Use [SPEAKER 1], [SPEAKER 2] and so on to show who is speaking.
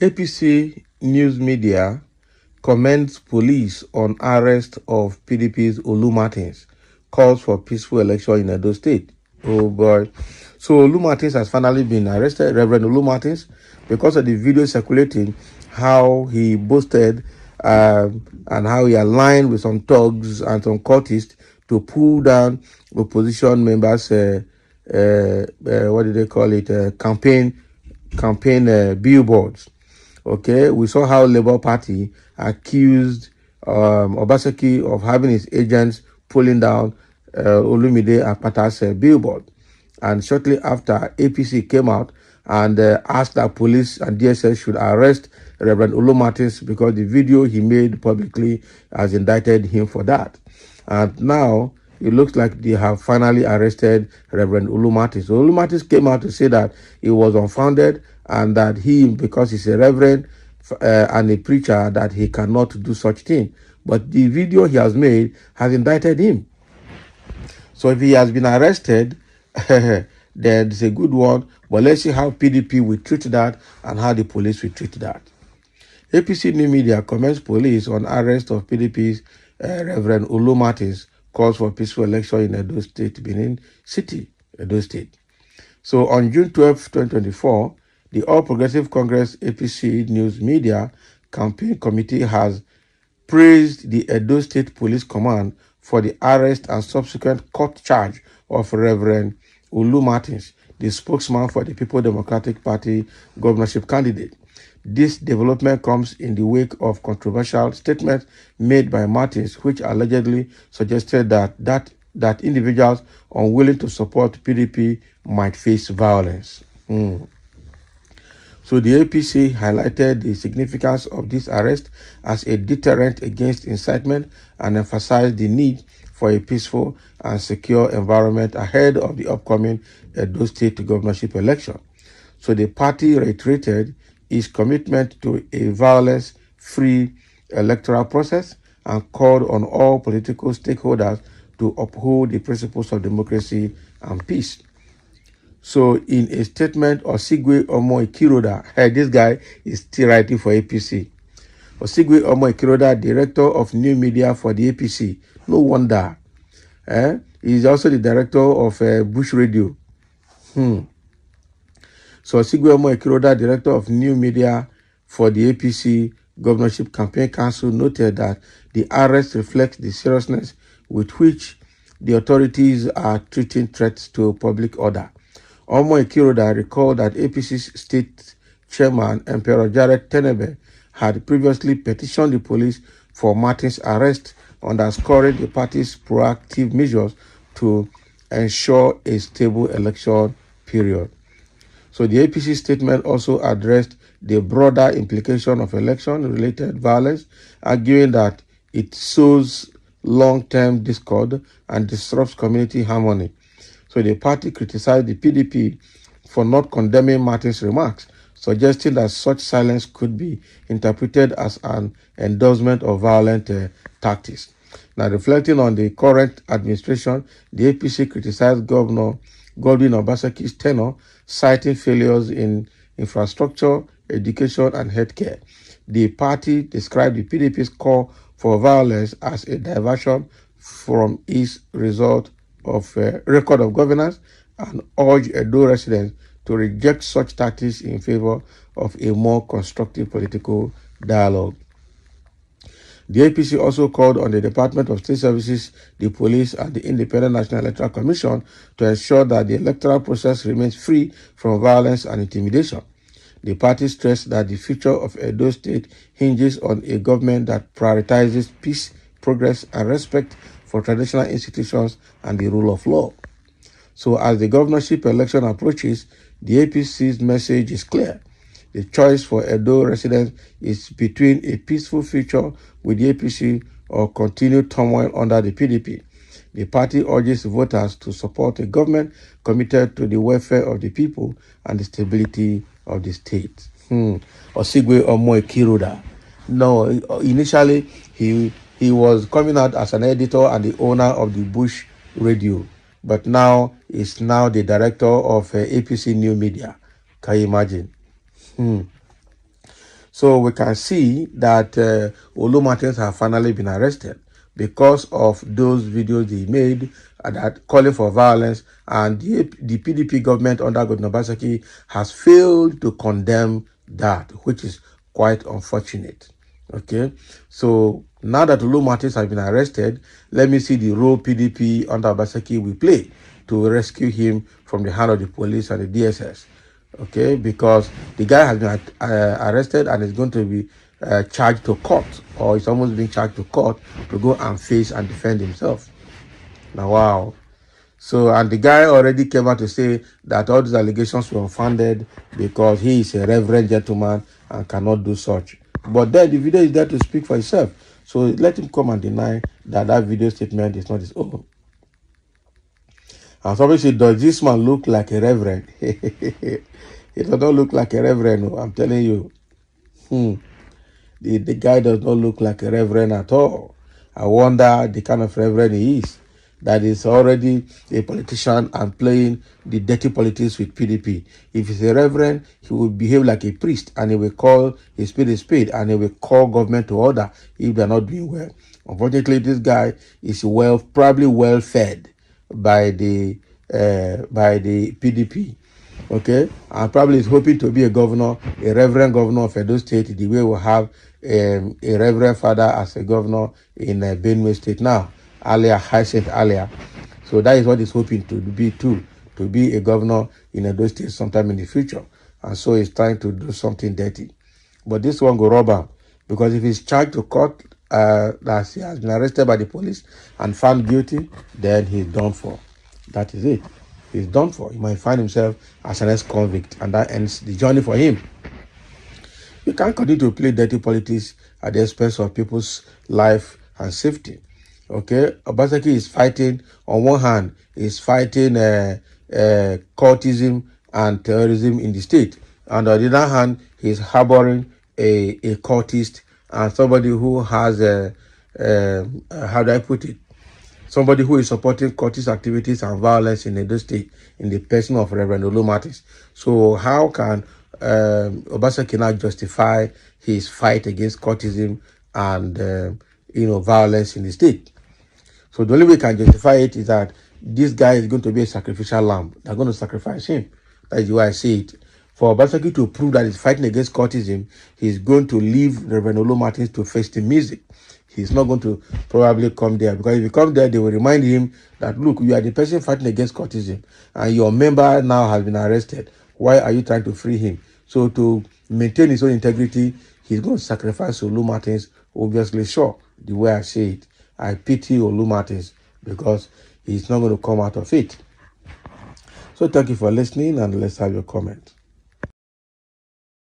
[SPEAKER 1] APC news media commends police on arrest of PDP's Olu Martins, calls for peaceful election in Edo State. Oh boy. So Olu Martins has finally been arrested, Reverend Olu Martins, because of the video circulating how he boasted and how he aligned with some thugs and some cultists to pull down opposition members, what do they call it, campaign billboards. Okay, we saw how Labour Party accused Obaseki of having his agents pulling down Olumide Akpata's billboard. And shortly after, APC came out and asked that police and DSS should arrest Reverend Olu Martins because the video he made publicly has indicted him for that. And now it looks like they have finally arrested Reverend Olu Martins. So Olu Martins came out to say that it was unfounded and that he, because he's a reverend and a preacher, that he cannot do such thing. But the video he has made has indicted him. So if he has been arrested, then it's a good one. But let's see how PDP will treat that and how the police will treat that. APC New Media commends police on arrest of PDP's Reverend Olu Martins, calls for peaceful election in Edo State, Benin City, Edo State. So on June 12, 2024, the All Progressive Congress APC News Media Campaign Committee has praised the Edo State Police Command for the arrest and subsequent court charge of Reverend Olu Martins, the spokesman for the People Democratic Party governorship candidate. This development comes in the wake of controversial statements made by Martins, which allegedly suggested that individuals unwilling to support PDP might face violence. So the APC highlighted the significance of this arrest as a deterrent against incitement and emphasized the need for a peaceful and secure environment ahead of the upcoming Edo State governorship election. So the party reiterated its commitment to a violence-free electoral process and called on all political stakeholders to uphold the principles of democracy and peace. So in a statement, Osigwe Omo Ikiroda, this guy is still writing for APC. Osigwe Omo Ikiroda, director of new media for the APC. No wonder. He's also the director of Bush Radio. So Osigwe Omo Ikiroda, director of new media for the APC Governorship Campaign Council, noted that the arrest reflects the seriousness with which the authorities are treating threats to public order. Omo Ikiroda recalled that APC's state chairman, Emperor Jared Tenebe, had previously petitioned the police for Martin's arrest, underscoring the party's proactive measures to ensure a stable election period. So the APC statement also addressed the broader implication of election-related violence, arguing that it sows long-term discord and disrupts community harmony. So the party criticized the PDP for not condemning Martin's remarks, suggesting that such silence could be interpreted as an endorsement of violent tactics. Now, reflecting on the current administration, the APC criticized Governor Godwin Obaseki's tenure, citing failures in infrastructure, education, and healthcare. The party described the PDP's call for violence as a diversion from its record of governance and urged Edo residents to reject such tactics in favor of a more constructive political dialogue. The APC also called on the Department of State Services, the police, and the Independent National Electoral Commission to ensure that the electoral process remains free from violence and intimidation. The party stressed that the future of Edo State hinges on a government that prioritizes peace, progress, and respect for traditional institutions and the rule of law. So as the governorship election approaches, the APC's message is clear. The choice for Edo residents is between a peaceful future with the APC or continued turmoil under the PDP. The party urges voters to support a government committed to the welfare of the people and the stability of the state. Osigwe Omo Ikiroda. No, initially he was coming out as an editor and the owner of the Bush Radio, but now is now the director of APC New Media. Can you imagine? So we can see that Olu Martins have finally been arrested because of those videos he made that calling for violence, and the PDP government under Governor Obaseki has failed to condemn that, which is quite unfortunate. Okay, so now that Olu Martins has been arrested, let me see the role PDP under Obaseki will play to rescue him from the hand of the police and the DSS. Okay, because the guy has been arrested and is going to be charged to court, or is almost being charged to court to go and face and defend himself. Now, wow. So, and the guy already came out to say that all these allegations were unfounded because he is a reverend gentleman and cannot do such. But then the video is there to speak for itself. So let him come and deny that that video statement is not his own. And somebody said, does this man look like a reverend? He does not look like a reverend, I'm telling you. The guy does not look like a reverend at all. I wonder the kind of reverend he is, that is already a politician and playing the dirty politics with PDP. If he's a reverend, he will behave like a priest, and he will call a spade, and he will call government to order if they're not doing well. Unfortunately, this guy is probably well fed by the PDP. Okay, and probably is hoping to be a governor, a reverend governor of Edo State, the way we have a reverend father as a governor in Benue State now, Hyacinth Alia. So that is what he's hoping to be too, to be a governor in Edo State sometime in the future. And so he's trying to do something dirty. But this one go rob him, because if he's charged to court, that he has been arrested by the police and found guilty, then he's done for. That is it. He's done for. He might find himself as an ex-convict, and that ends the journey for him. You can't continue to play dirty politics at the expense of people's life and safety. Okay, Obaseki is fighting, on one hand, he's fighting cultism and terrorism in the state, and on the other hand, he's harboring a cultist and somebody who has how do I put it? Somebody who is supporting cultist activities and violence in Edo State in the person of Reverend Olu Martins. So how can Obaseki now justify his fight against cultism and violence in the state? So the only way he can justify it is that this guy is going to be a sacrificial lamb. They're going to sacrifice him. That is why I say it. For Obaseki to prove that he's fighting against cultism, he's going to leave Reverend Olu Martins to face the music. He's not going to probably come there, because if he comes there, they will remind him that, look, you are the person fighting against cultism and your member now has been arrested. Why are you trying to free him? So to maintain his own integrity, he's going to sacrifice Olu Martins, obviously. Sure, the way I say it, I pity Olu Martins because he's not going to come out of it. So thank you for listening, and let's have your comment.